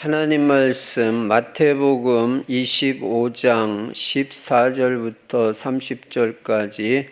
하나님 말씀 마태복음 25장 14절부터 30절까지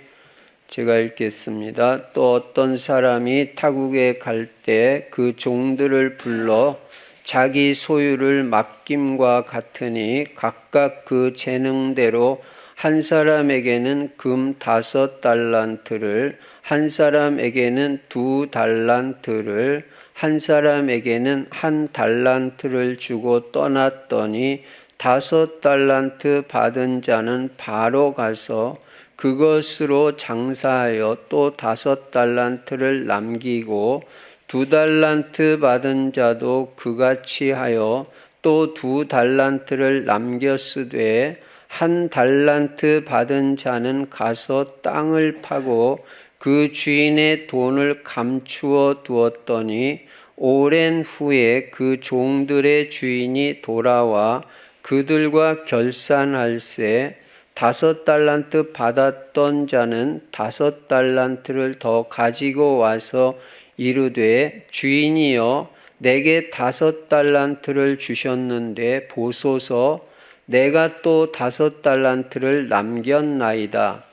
제가 읽겠습니다. 또 어떤 사람이 타국에 갈 때 그 종들을 불러 자기 소유를 맡김과 같으니 각각 그 재능대로 한 사람에게는 금 5달란트를, 한 사람에게는 2달란트를, 한 사람에게는 1달란트를 주고 떠났더니 5달란트 받은 자는 바로 가서 그것으로 장사하여 또 5달란트를 남기고 2달란트 받은 자도 그같이 하여 또 2달란트를 남겼으되 1달란트 받은 자는 가서 땅을 파고 그 주인의 돈을 감추어 두었더니 오랜 후에 그 종들의 주인이 돌아와 그들과 결산할세 5달란트 받았던 자는 5달란트를 더 가지고 와서 이르되 주인이여 내게 5달란트를 주셨는데 보소서 내가 또 5달란트를 남겼나이다.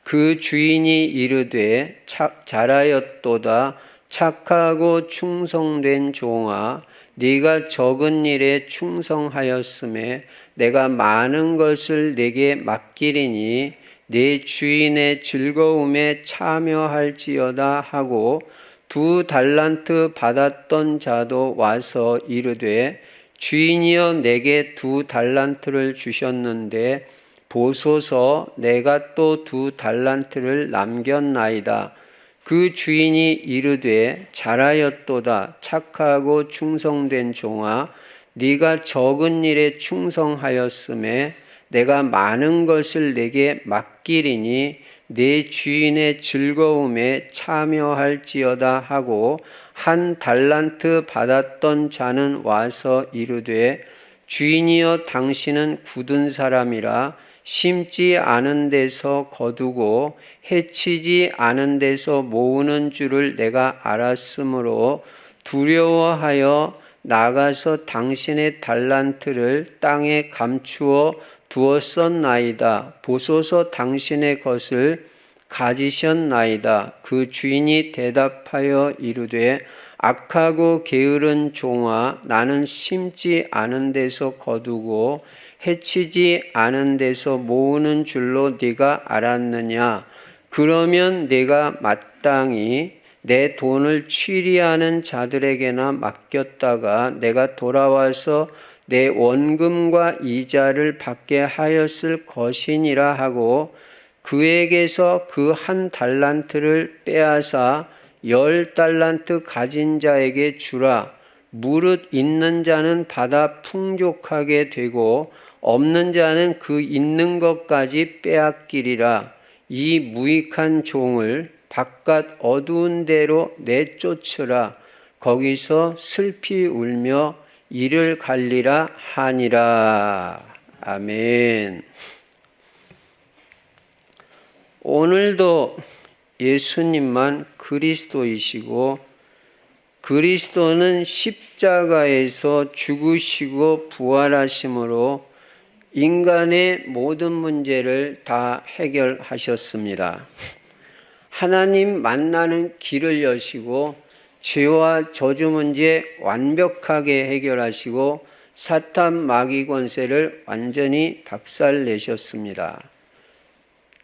그 주인이 이르되 잘하였도다. 착하고 충성된 종아, 네가 적은 일에 충성하였음에 내가 많은 것을 네게 맡기리니 네 주인의 즐거움에 참여할지어다 하고 2달란트 받았던 자도 와서 이르되 주인이여 내게 2달란트를 주셨는데 보소서 내가 또 2달란트를 남겼나이다. 그 주인이 이르되 잘하였도다. 착하고 충성된 종아, 네가 적은 일에 충성하였음에 내가 많은 것을 네게 맡기리니 네 주인의 즐거움에 참여할지어다 하고 1달란트 받았던 자는 와서 이르되 주인이여 당신은 굳은 사람이라 심지 않은 데서 거두고 해치지 않은 데서 모으는 줄을 내가 알았으므로 두려워하여 나가서 당신의 달란트를 땅에 감추어 두었었나이다. 보소서 당신의 것을 가지셨나이다. 그 주인이 대답하여 이르되 악하고 게으른 종아, 나는 심지 않은 데서 거두고 해치지 않은 데서 모으는 줄로 네가 알았느냐? 그러면 네가 마땅히 내 돈을 취리하는 자들에게나 맡겼다가 내가 돌아와서 내 원금과 이자를 받게 하였을 것이니라 하고 그에게서 그 1달란트를 빼앗아 10달란트 가진 자에게 주라. 무릇 있는 자는 받아 풍족하게 되고 없는 자는 그 있는 것까지 빼앗기리라. 이 무익한 종을 바깥 어두운 데로 내쫓으라. 거기서 슬피 울며 이를 갈리라 하니라. 아멘. 오늘도 예수님만 그리스도이시고 그리스도는 십자가에서 죽으시고 부활하심으로 인간의 모든 문제를 다 해결하셨습니다. 하나님 만나는 길을 여시고 죄와 저주 문제 완벽하게 해결하시고 사탄 마귀 권세를 완전히 박살내셨습니다.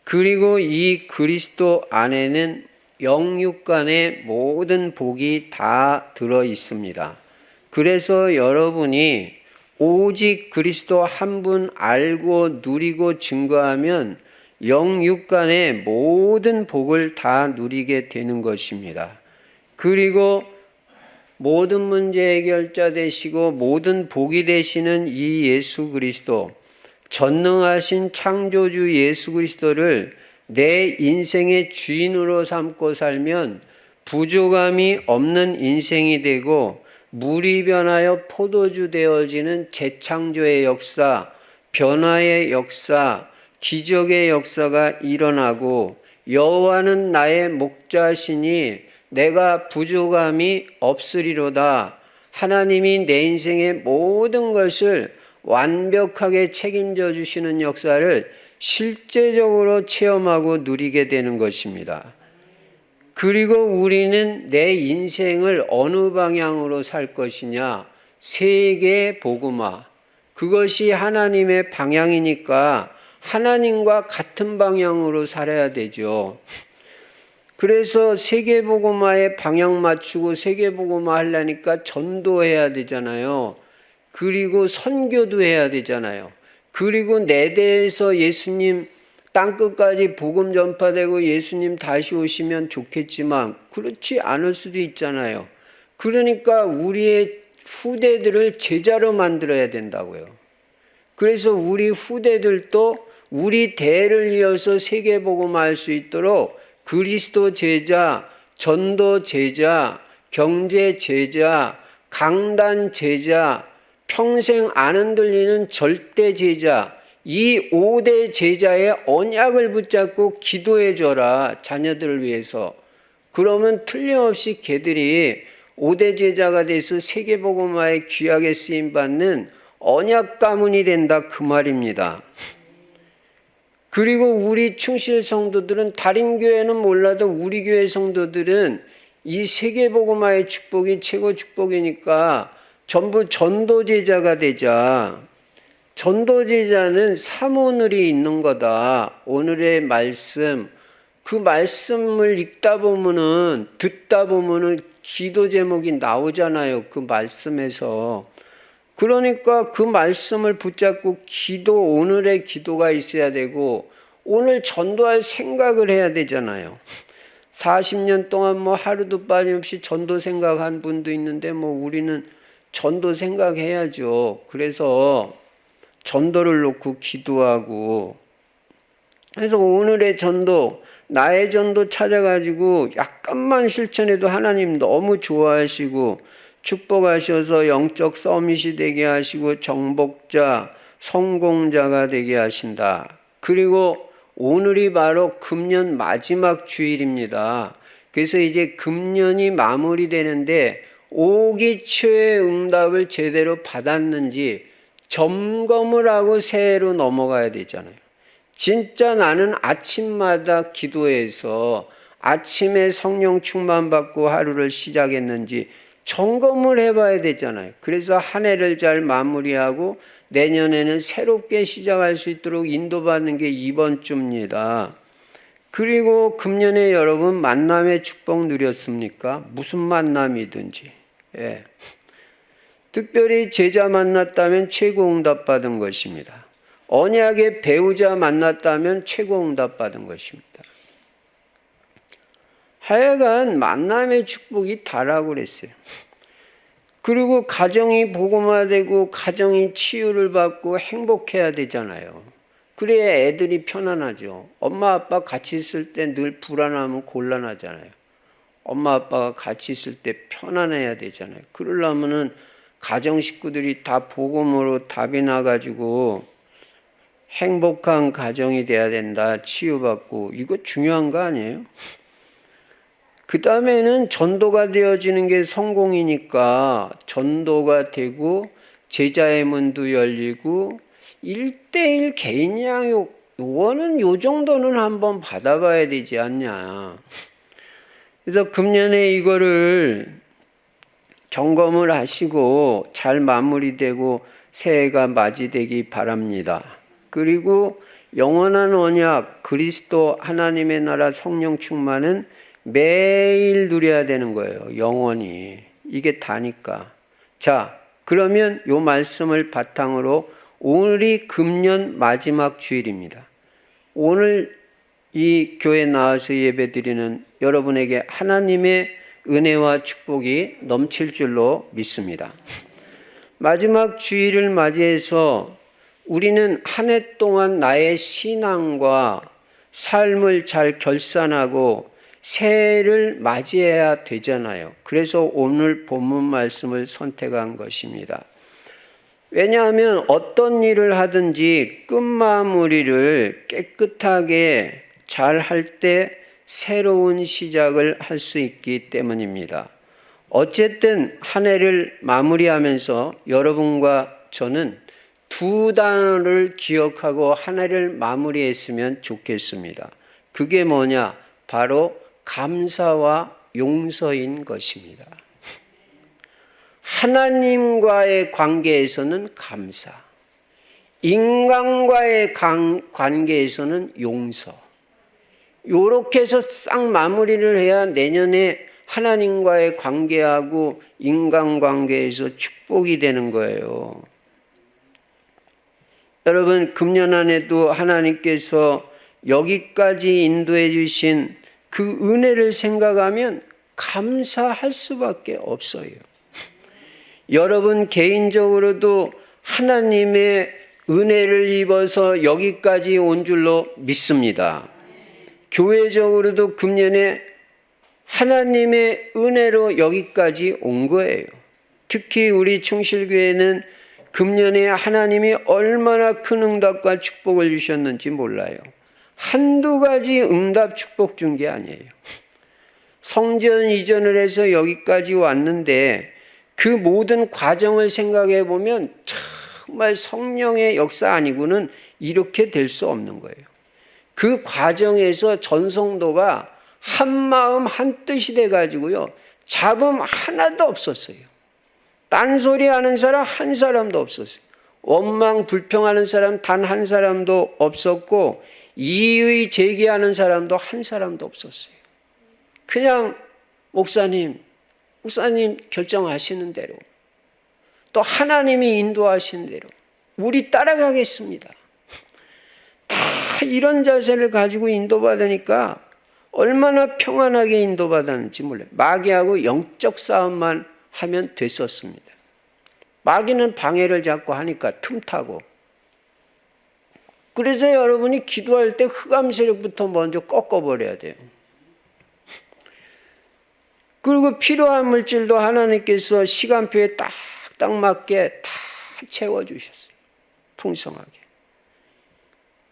그리고 이 그리스도 안에는 영육간의 모든 복이 다 들어 있습니다. 그래서 여러분이 오직 그리스도 한 분 알고 누리고 증거하면 영육간의 모든 복을 다 누리게 되는 것입니다. 그리고 모든 문제 해결자 되시고 모든 복이 되시는 이 예수 그리스도, 전능하신 창조주 예수 그리스도를 내 인생의 주인으로 삼고 살면 부족함이 없는 인생이 되고 물이 변하여 포도주 되어지는 재창조의 역사, 변화의 역사, 기적의 역사가 일어나고 여호와는 나의 목자시니 내가 부족함이 없으리로다. 하나님이 내 인생의 모든 것을 완벽하게 책임져 주시는 역사를 실제적으로 체험하고 누리게 되는 것입니다. 그리고 우리는 내 인생을 어느 방향으로 살 것이냐? 세계 복음화. 그것이 하나님의 방향이니까 하나님과 같은 방향으로 살아야 되죠. 그래서 세계 복음화에 방향 맞추고 세계 복음화 하려니까 전도해야 되잖아요. 그리고 선교도 해야 되잖아요. 그리고 내 대해서 예수님 땅끝까지 복음 전파되고 예수님 다시 오시면 좋겠지만 그렇지 않을 수도 있잖아요. 그러니까 우리의 후대들을 제자로 만들어야 된다고요. 그래서 우리 후대들도 우리 대를 이어서 세계복음화할 수 있도록 그리스도 제자, 전도 제자, 경제 제자, 강단 제자, 평생 안 흔들리는 절대 제자, 이 5대 제자의 언약을 붙잡고 기도해 줘라, 자녀들을 위해서. 그러면 틀림없이 걔들이 5대 제자가 돼서 세계복음화에 귀하게 쓰임받는 언약 가문이 된다, 그 말입니다. 그리고 우리 충실 성도들은 다른 교회는 몰라도 우리 교회 성도들은 이 세계복음화의 축복이 최고 축복이니까 전부 전도제자가 되자. 전도제자는 사모늘이 있는 거다. 오늘의 말씀, 그 말씀을 읽다 보면은, 듣다 보면은 기도 제목이 나오잖아요. 그 말씀에서. 그러니까 그 말씀을 붙잡고 기도, 오늘의 기도가 있어야 되고, 오늘 전도할 생각을 해야 되잖아요. 40년 동안 뭐 하루도 빠짐없이 전도 생각한 분도 있는데, 뭐 우리는 전도 생각해야죠. 그래서 전도를 놓고 기도하고, 그래서 오늘의 전도, 나의 전도 찾아가지고 약간만 실천해도 하나님 너무 좋아하시고 축복하셔서 영적 서밋이 되게 하시고 정복자, 성공자가 되게 하신다. 그리고 오늘이 바로 금년 마지막 주일입니다. 그래서 이제 금년이 마무리되는데 오기초의 응답을 제대로 받았는지 점검을 하고 새해로 넘어가야 되잖아요. 진짜 나는 아침마다 기도해서 아침에 성령 충만받고 하루를 시작했는지 점검을 해봐야 되잖아요. 그래서 한 해를 잘 마무리하고 내년에는 새롭게 시작할 수 있도록 인도받는 게 이번 주입니다. 그리고 금년에 여러분 만남의 축복 누렸습니까? 무슨 만남이든지. 예. 특별히 제자 만났다면 최고 응답 받은 것입니다. 언약의 배우자 만났다면 최고 응답 받은 것입니다. 하여간 만남의 축복이 다라고 그랬어요. 그리고 가정이 복음화되고 가정이 치유를 받고 행복해야 되잖아요. 그래야 애들이 편안하죠. 엄마 아빠 같이 있을 때 늘 불안하면 곤란하잖아요. 엄마 아빠가 같이 있을 때 편안해야 되잖아요. 그러려면은 가정 식구들이 다 복음으로 답이 나가지고 행복한 가정이 돼야 된다. 치유받고. 이거 중요한 거 아니에요? 그 다음에는 전도가 되어지는 게 성공이니까 전도가 되고 제자의 문도 열리고 1:1 개인 양육, 요거는 요 정도는 한번 받아봐야 되지 않냐. 그래서 금년에 이거를 점검을 하시고 잘 마무리되고 새해가 맞이되기 바랍니다. 그리고 영원한 언약, 그리스도 하나님의 나라 성령 충만은 매일 누려야 되는 거예요. 영원히. 이게 다니까. 자, 그러면 요 말씀을 바탕으로 오늘이 금년 마지막 주일입니다. 오늘 이 교회 나와서 예배드리는 여러분에게 하나님의 은혜와 축복이 넘칠 줄로 믿습니다. 마지막 주일을 맞이해서 우리는 한 해 동안 나의 신앙과 삶을 잘 결산하고 새해를 맞이해야 되잖아요. 그래서 오늘 본문 말씀을 선택한 것입니다. 왜냐하면 어떤 일을 하든지 끝마무리를 깨끗하게 잘 할 때 새로운 시작을 할 수 있기 때문입니다. 어쨌든 한 해를 마무리하면서 여러분과 저는 두 단어를 기억하고 한 해를 마무리했으면 좋겠습니다. 그게 뭐냐? 바로 감사와 용서인 것입니다. 하나님과의 관계에서는 감사, 인간과의 관계에서는 용서. 요렇게 해서 싹 마무리를 해야 내년에 하나님과의 관계하고 인간관계에서 축복이 되는 거예요. 여러분, 금년 안에도 하나님께서 여기까지 인도해 주신 그 은혜를 생각하면 감사할 수밖에 없어요. 여러분 개인적으로도 하나님의 은혜를 입어서 여기까지 온 줄로 믿습니다. 교회적으로도 금년에 하나님의 은혜로 여기까지 온 거예요. 특히 우리 충실교회는 금년에 하나님이 얼마나 큰 응답과 축복을 주셨는지 몰라요. 한두 가지 응답 축복 준 게 아니에요. 성전 이전을 해서 여기까지 왔는데 그 모든 과정을 생각해 보면 정말 성령의 역사 아니고는 이렇게 될 수 없는 거예요. 그 과정에서 전성도가 한 마음 한 뜻이 돼가지고요. 잡음 하나도 없었어요. 딴소리 하는 사람 한 사람도 없었어요. 원망 불평하는 사람 단 한 사람도 없었고 이의 제기하는 사람도 한 사람도 없었어요. 그냥 목사님 결정하시는 대로 또 하나님이 인도하시는 대로 우리 따라가겠습니다. 다 이런 자세를 가지고 인도받으니까 얼마나 평안하게 인도받았는지 몰라요. 마귀하고 영적 싸움만 하면 됐었습니다. 마귀는 방해를 자꾸 하니까 틈타고. 그래서 여러분이 기도할 때 흑암 세력부터 먼저 꺾어버려야 돼요. 그리고 필요한 물질도 하나님께서 시간표에 딱 맞게 다 채워주셨어요. 풍성하게.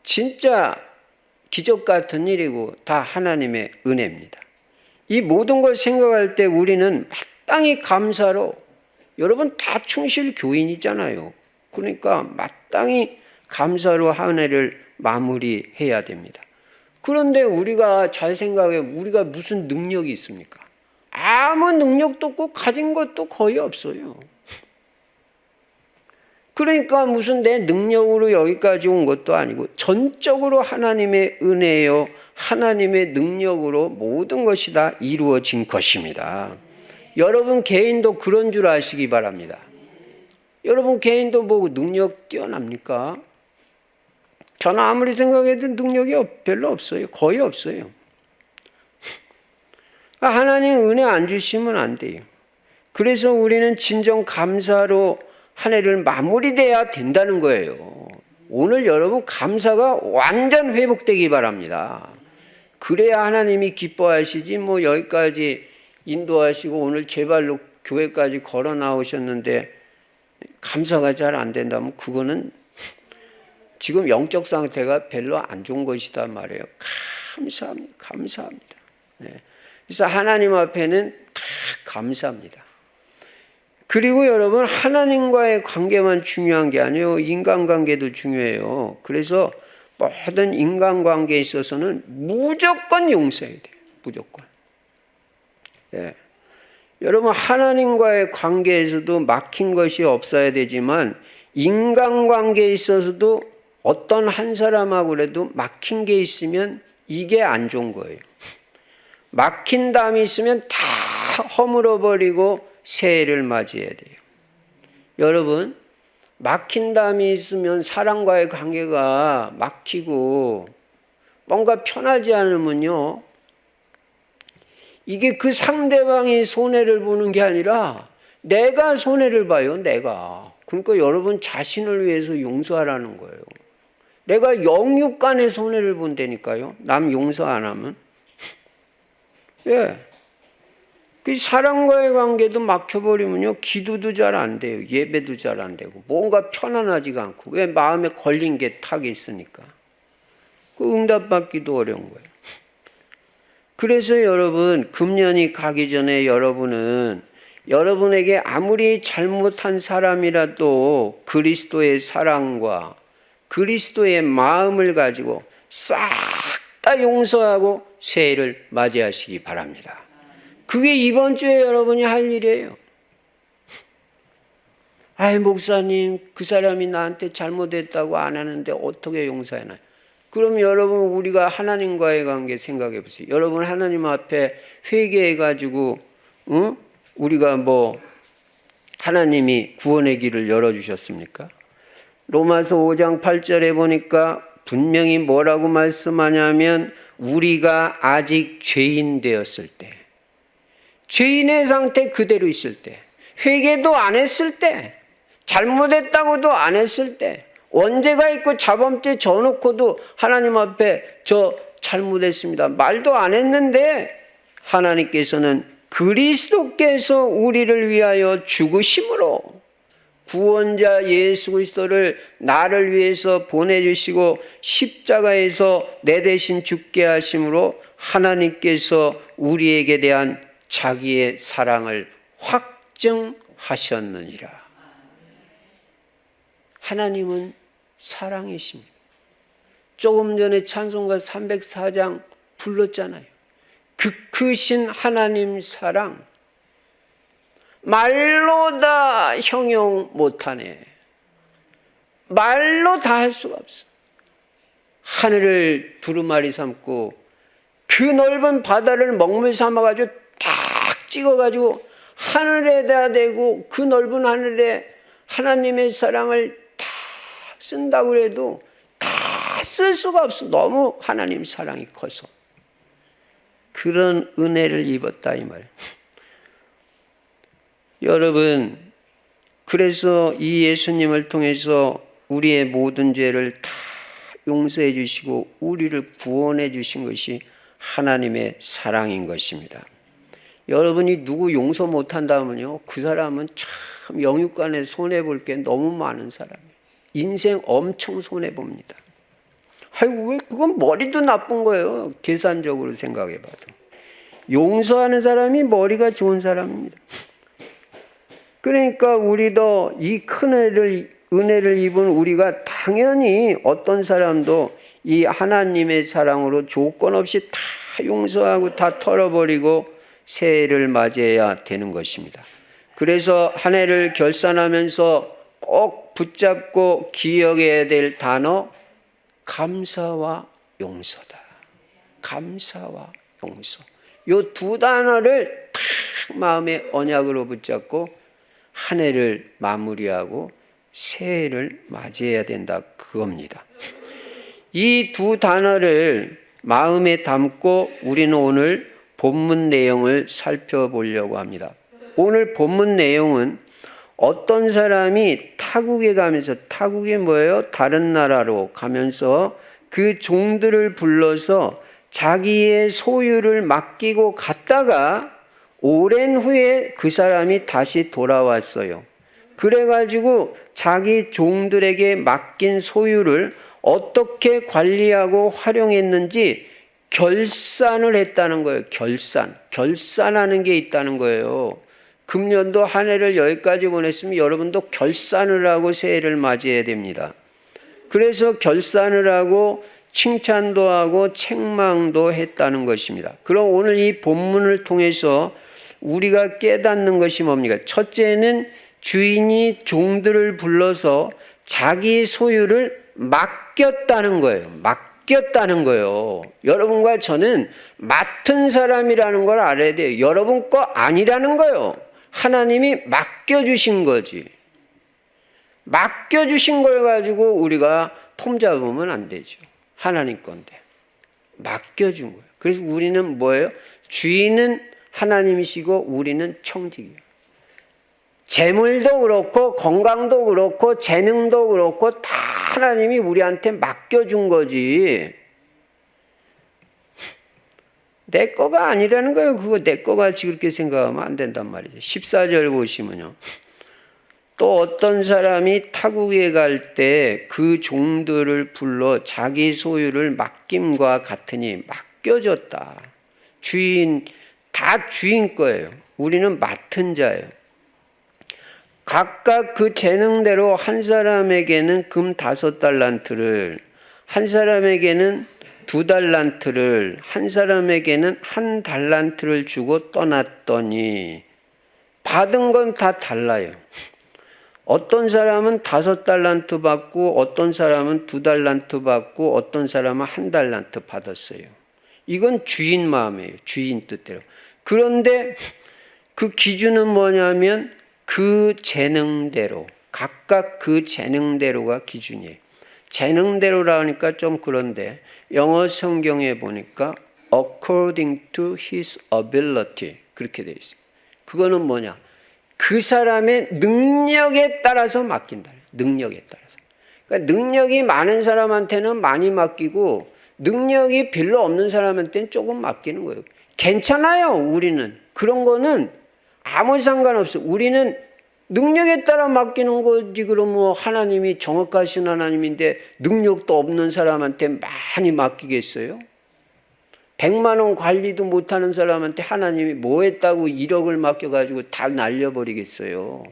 진짜 기적 같은 일이고 다 하나님의 은혜입니다. 이 모든 걸 생각할 때 우리는 마땅히 감사로, 여러분 다 충실 교인이잖아요. 그러니까 마땅히 감사로 한 해를 마무리해야 됩니다. 그런데 우리가 잘 생각해, 우리가 무슨 능력이 있습니까? 아무 능력도 없고 가진 것도 거의 없어요. 그러니까 무슨 내 능력으로 여기까지 온 것도 아니고 전적으로 하나님의 은혜요, 하나님의 능력으로 모든 것이 다 이루어진 것입니다. 여러분 개인도 그런 줄 아시기 바랍니다. 여러분 개인도 뭐 능력 뛰어납니까? 저는 아무리 생각해도 능력이 별로 없어요. 거의 없어요. 하나님 은혜 안 주시면 안 돼요. 그래서 우리는 진정 감사로 한 해를 마무리돼야 된다는 거예요. 오늘 여러분 감사가 완전 회복되기 바랍니다. 그래야 하나님이 기뻐하시지. 뭐 여기까지 인도하시고 오늘 제 발로 교회까지 걸어 나오셨는데 감사가 잘 안 된다면 그거는 지금 영적 상태가 별로 안 좋은 것이다 말이에요. 감사합니다. 네. 그래서 하나님 앞에는 다 감사합니다. 그리고 여러분 하나님과의 관계만 중요한 게 아니에요. 인간관계도 중요해요. 그래서 모든 인간관계에 있어서는 무조건 용서해야 돼요. 무조건. 예. 여러분 하나님과의 관계에서도 막힌 것이 없어야 되지만 인간관계에 있어서도 어떤 한 사람하고라도 막힌 게 있으면 이게 안 좋은 거예요. 막힌 담이 있으면 다 허물어버리고 새해를 맞이해야 돼요. 여러분 막힌 담이 있으면 사람과의 관계가 막히고 뭔가 편하지 않으면요, 이게 그 상대방이 손해를 보는 게 아니라 내가 손해를 봐요. 내가. 그러니까 여러분 자신을 위해서 용서하라는 거예요. 내가 영육간의 손해를 본다니까요. 남 용서 안 하면. 예. 그 사람과의 관계도 막혀버리면요, 기도도 잘 안 돼요. 예배도 잘 안 되고 뭔가 편안하지가 않고. 왜? 마음에 걸린 게 탁이 있으니까. 그 응답받기도 어려운 거예요. 그래서 여러분 금년이 가기 전에 여러분은 여러분에게 아무리 잘못한 사람이라도 그리스도의 사랑과 그리스도의 마음을 가지고 싹 다 용서하고 새해를 맞이하시기 바랍니다. 그게 이번 주에 여러분이 할 일이에요. 아이, 목사님, 그 사람이 나한테 잘못했다고 안 하는데 어떻게 용서하나요? 그럼 여러분, 우리가 하나님과의 관계 생각해 보세요. 여러분, 하나님 앞에 회개해가지고, 우리가 하나님이 구원의 길을 열어주셨습니까? 로마서 5장 8절에 보니까 분명히 뭐라고 말씀하냐면, 우리가 아직 죄인 되었을 때, 죄인의 상태 그대로 있을 때, 회개도 안 했을 때, 잘못했다고도 안 했을 때, 원죄가 있고 자범죄 져놓고도 하나님 앞에 저 잘못했습니다 말도 안 했는데, 하나님께서는 그리스도께서 우리를 위하여 죽으심으로 구원자 예수 그리스도를 나를 위해서 보내주시고 십자가에서 내 대신 죽게 하심으로 하나님께서 우리에게 대한 자기의 사랑을 확증하셨느니라. 하나님은 사랑이십니다. 조금 전에 찬송가 304장 불렀잖아요. 그 크신 하나님 사랑, 말로 다 형용 못하네. 말로 다 할 수가 없어. 하늘을 두루마리 삼고 그 넓은 바다를 먹물 삼아가지고 딱 찍어가지고 하늘에다 대고 그 넓은 하늘에 하나님의 사랑을 다 쓴다고 해도 다 쓸 수가 없어. 너무 하나님 사랑이 커서. 그런 은혜를 입었다 이 말. 여러분, 그래서 이 예수님을 통해서 우리의 모든 죄를 다 용서해 주시고 우리를 구원해 주신 것이 하나님의 사랑인 것입니다. 여러분이 누구 용서 못한다면요, 그 사람은 참 영육간에 손해볼 게 너무 많은 사람이에요. 인생 엄청 손해봅니다. 아이고, 왜 그건 머리도 나쁜 거예요. 계산적으로 생각해 봐도. 용서하는 사람이 머리가 좋은 사람입니다. 그러니까 우리도 이 큰 은혜를 입은 우리가 당연히 어떤 사람도 이 하나님의 사랑으로 조건 없이 다 용서하고 다 털어버리고 새해를 맞이해야 되는 것입니다. 그래서 한 해를 결산하면서 꼭 붙잡고 기억해야 될 단어, 감사와 용서다. 감사와 용서. 이 두 단어를 탁 마음의 언약으로 붙잡고 한 해를 마무리하고 새해를 맞이해야 된다, 그겁니다. 이 두 단어를 마음에 담고 우리는 오늘 본문 내용을 살펴보려고 합니다. 오늘 본문 내용은 어떤 사람이 타국에 가면서, 타국이 뭐예요? 다른 나라로 가면서 그 종들을 불러서 자기의 소유를 맡기고 갔다가 오랜 후에 그 사람이 다시 돌아왔어요. 그래가지고 자기 종들에게 맡긴 소유를 어떻게 관리하고 활용했는지 결산을 했다는 거예요. 결산하는 게 있다는 거예요. 금년도 한 해를 여기까지 보냈으면 여러분도 결산을 하고 새해를 맞이해야 됩니다. 그래서 결산을 하고 칭찬도 하고 책망도 했다는 것입니다. 그럼 오늘 이 본문을 통해서 우리가 깨닫는 것이 뭡니까? 첫째는 주인이 종들을 불러서 자기 소유를 맡겼다는 거예요. 맡겼다는 거예요. 여러분과 저는 맡은 사람이라는 걸 알아야 돼요. 여러분 거 아니라는 거예요. 하나님이 맡겨주신 거지. 맡겨주신 걸 가지고 우리가 폼 잡으면 안 되죠. 하나님 건데. 맡겨준 거예요. 그래서 우리는 뭐예요? 주인은 하나님이시고 우리는 청직이에요. 재물도 그렇고 건강도 그렇고 재능도 그렇고 다 하나님이 우리한테 맡겨준 거지. 내 거가 아니라는 거예요. 그거 내 거 같이 그렇게 생각하면 안 된단 말이죠. 14절 보시면요. 또 어떤 사람이 타국에 갈 때 그 종들을 불러 자기 소유를 맡김과 같으니 맡겨줬다. 주인, 다 주인 거예요. 우리는 맡은 자예요. 각각 그 재능대로 한 사람에게는 금 5달란트를, 한 사람에게는 2달란트를, 한 사람에게는 1달란트를 주고 떠났더니 받은 건 다 달라요. 어떤 사람은 5달란트 받고 어떤 사람은 2달란트 받고 어떤 사람은 1달란트 받았어요. 이건 주인 마음이에요. 주인 뜻대로. 그런데 그 기준은 뭐냐면 그 재능대로, 각각 그 재능대로가 기준이에요. 재능대로라 하니까 좀 그런데 영어 성경에 보니까 according to his ability 그렇게 되어 있어요. 그거는 뭐냐? 그 사람의 능력에 따라서 맡긴다. 능력에 따라서. 그러니까 능력이 많은 사람한테는 많이 맡기고 능력이 별로 없는 사람한테는 조금 맡기는 거예요. 괜찮아요. 우리는. 그런 거는 아무 상관없어요. 우리는 능력에 따라 맡기는 거지. 그럼 뭐 하나님이 정확하신 하나님인데 능력도 없는 사람한테 많이 맡기겠어요? 100만 원 관리도 못하는 사람한테 하나님이 뭐 했다고 1억을 맡겨가지고 다 날려버리겠어요?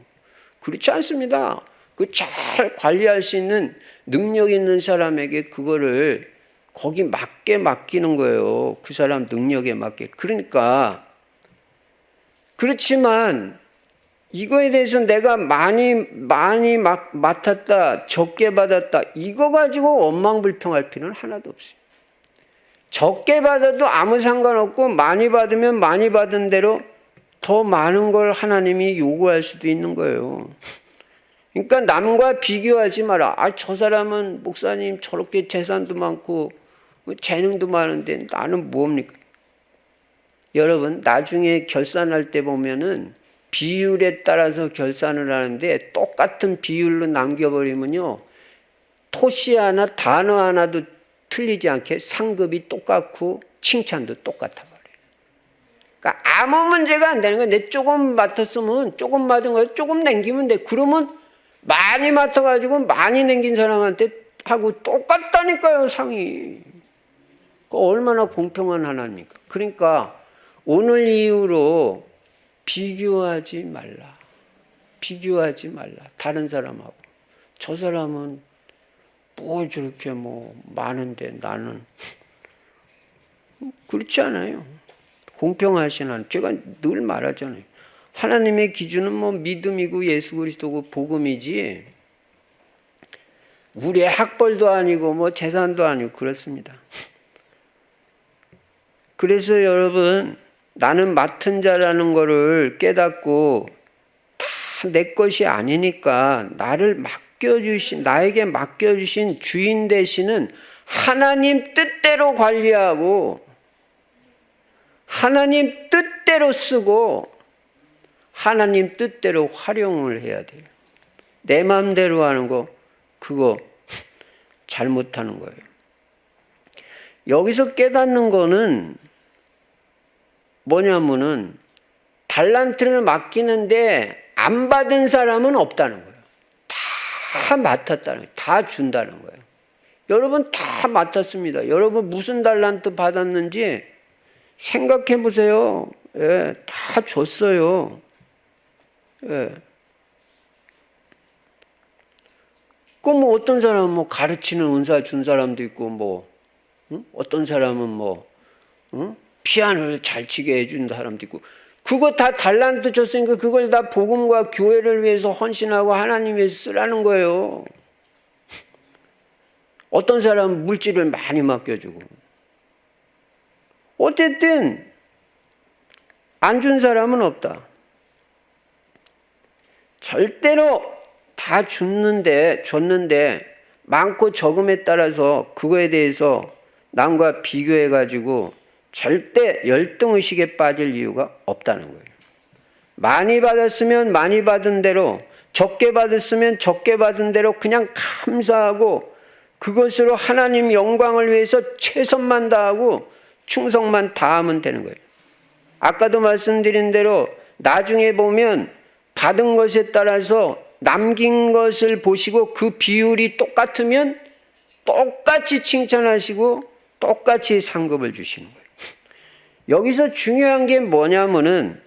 그렇지 않습니다. 그 잘 관리할 수 있는 능력 있는 사람에게 그거를 거기 맞게 맡기는 거예요. 그 사람 능력에 맞게. 그러니까 그렇지만 이거에 대해서 내가 많이 맡았다, 적게 받았다, 이거 가지고 원망불평할 필요는 하나도 없어요. 적게 받아도 아무 상관없고 많이 받으면 많이 받은 대로 더 많은 걸 하나님이 요구할 수도 있는 거예요. 그러니까 남과 비교하지 마라. 저 사람은 목사님 저렇게 재산도 많고 재능도 많은데 나는 뭡니까? 여러분 나중에 결산할 때 보면은 비율에 따라서 결산을 하는데 똑같은 비율로 남겨버리면요. 토시 하나 단어 하나도 틀리지 않게 상급이 똑같고 칭찬도 똑같아 버려요. 그러니까 아무 문제가 안 되는 거예요. 내 조금 맡았으면 조금 맡은 거 조금 남기면 돼. 그러면 많이 맡아가지고 많이 남긴 사람한테 하고 똑같다니까요. 상이. 얼마나 공평한 하나님입니까? 그러니까 오늘 이후로 비교하지 말라. 비교하지 말라. 다른 사람하고. 저 사람은 뭐 저렇게 뭐 많은데 나는 그렇지 않아요. 공평하신 하나님. 제가 늘 말하잖아요. 하나님의 기준은 뭐 믿음이고 예수 그리스도고 복음이지 우리의 학벌도 아니고 뭐 재산도 아니고 그렇습니다. 그래서 여러분 나는 맡은 자라는 거를 깨닫고 다 내 것이 아니니까 나에게 맡겨주신 주인 되시는 하나님 뜻대로 관리하고 하나님 뜻대로 쓰고 하나님 뜻대로 활용을 해야 돼요. 내 마음대로 하는 거 그거 잘못하는 거예요. 여기서 깨닫는 거는 뭐냐면은 달란트를 맡기는데 안 받은 사람은 없다는 거예요. 다 맡았다는 거예요. 다 준다는 거예요. 여러분 다 맡았습니다. 여러분 무슨 달란트 받았는지 생각해 보세요. 예, 다 줬어요. 예. 그럼 뭐 어떤 사람은 뭐 가르치는 은사 준 사람도 있고 뭐 어떤 사람은 뭐 피아노를 잘 치게 해준 사람도 있고 그거 다 달란트 줬으니까 그걸 다 복음과 교회를 위해서 헌신하고 하나님 위해서 쓰라는 거예요. 어떤 사람은 물질을 많이 맡겨주고 어쨌든 안 준 사람은 없다. 절대로 다 줬는데 많고 적음에 따라서 그거에 대해서 남과 비교해가지고 절대 열등의식에 빠질 이유가 없다는 거예요. 많이 받았으면 많이 받은 대로, 적게 받았으면 적게 받은 대로 그냥 감사하고 그것으로 하나님 영광을 위해서 최선만 다하고 충성만 다하면 되는 거예요. 아까도 말씀드린 대로 나중에 보면 받은 것에 따라서 남긴 것을 보시고 그 비율이 똑같으면 똑같이 칭찬하시고 똑같이 상급을 주시는 거예요. 여기서 중요한 게 뭐냐면은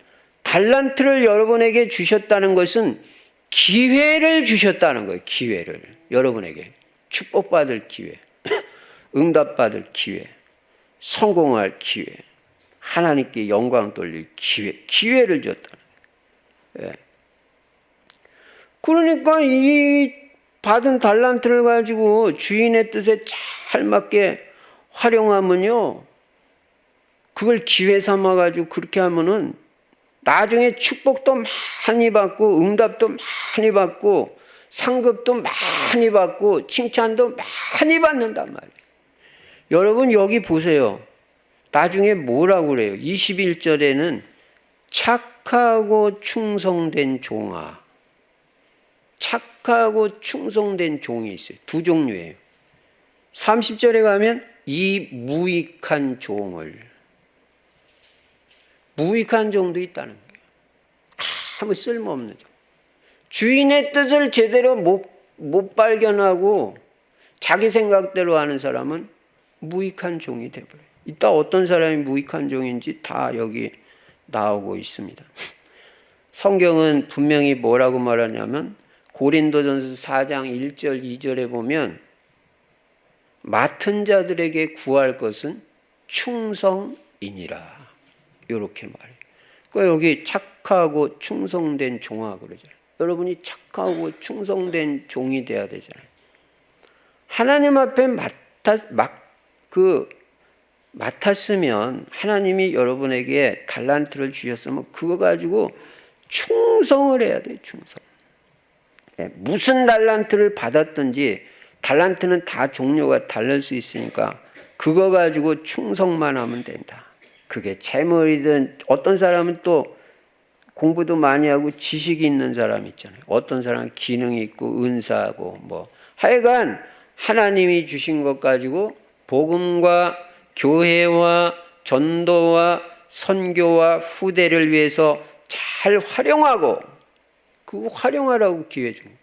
달란트를 여러분에게 주셨다는 것은 기회를 주셨다는 거예요. 기회를. 여러분에게. 축복받을 기회. 응답받을 기회. 성공할 기회. 하나님께 영광 돌릴 기회. 기회를 줬다는 거예요. 예. 그러니까 이 받은 달란트를 가지고 주인의 뜻에 잘 맞게 활용하면요, 그걸 기회 삼아가지고 그렇게 하면은 나중에 축복도 많이 받고 응답도 많이 받고 상급도 많이 받고 칭찬도 많이 받는단 말이에요. 여러분 여기 보세요. 나중에 뭐라고 그래요? 21절에는 착하고 충성된 종아. 착하고 충성된 종이 있어요. 두 종류예요. 30절에 가면 이 무익한 종을. 무익한 종도 있다는 거예요. 아무 쓸모없는 종. 주인의 뜻을 제대로 못 발견하고 자기 생각대로 하는 사람은 무익한 종이 되어버려요. 이따 어떤 사람이 무익한 종인지 다 여기 나오고 있습니다. 성경은 분명히 뭐라고 말하냐면 고린도전서 4장 1절 2절에 보면 맡은 자들에게 구할 것은 충성이니라. 이렇게 말해요. 그러니까 여기 착하고 충성된 종아 그러잖아요. 여러분이 착하고 충성된 종이 돼야 되잖아요. 하나님 앞에 맡았으면 하나님이 여러분에게 달란트를 주셨으면 그거 가지고 충성을 해야 돼요. 충성. 무슨 달란트를 받았든지 달란트는 다 종류가 다를 수 있으니까 그거 가지고 충성만 하면 된다. 그게 재물이든 어떤 사람은 또 공부도 많이 하고 지식이 있는 사람 있잖아요. 어떤 사람은 기능이 있고 은사하고 뭐 하여간 하나님이 주신 것 가지고 복음과 교회와 전도와 선교와 후대를 위해서 잘 활용하고 그 활용하라고 기회 준 거예요.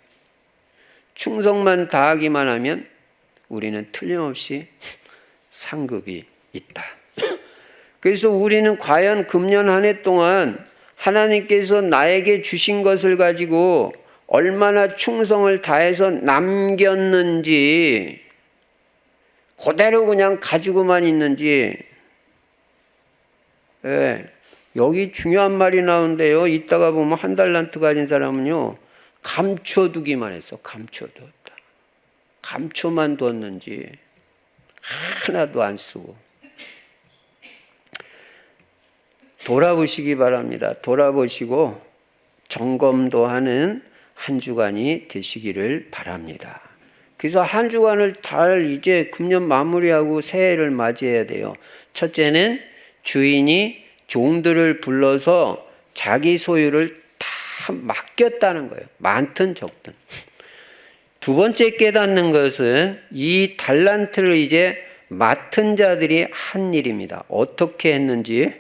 충성만 다하기만 하면 우리는 틀림없이 상급이 있다. 그래서 우리는 과연 금년 한 해 동안 하나님께서 나에게 주신 것을 가지고 얼마나 충성을 다해서 남겼는지 그대로 그냥 가지고만 있는지. 예, 여기 중요한 말이 나오는데요. 이따가 보면 한 달란트 가진 사람은요 감춰두기만 했어. 감춰두었다. 감춰만 뒀는지 하나도 안 쓰고. 돌아보시기 바랍니다. 돌아보시고 점검도 하는 한 주간이 되시기를 바랍니다. 그래서 한 주간을 잘 이제 금년 마무리하고 새해를 맞이해야 돼요. 첫째는 주인이 종들을 불러서 자기 소유를 다 맡겼다는 거예요. 많든 적든. 두 번째 깨닫는 것은 이 달란트를 이제 맡은 자들이 한 일입니다. 어떻게 했는지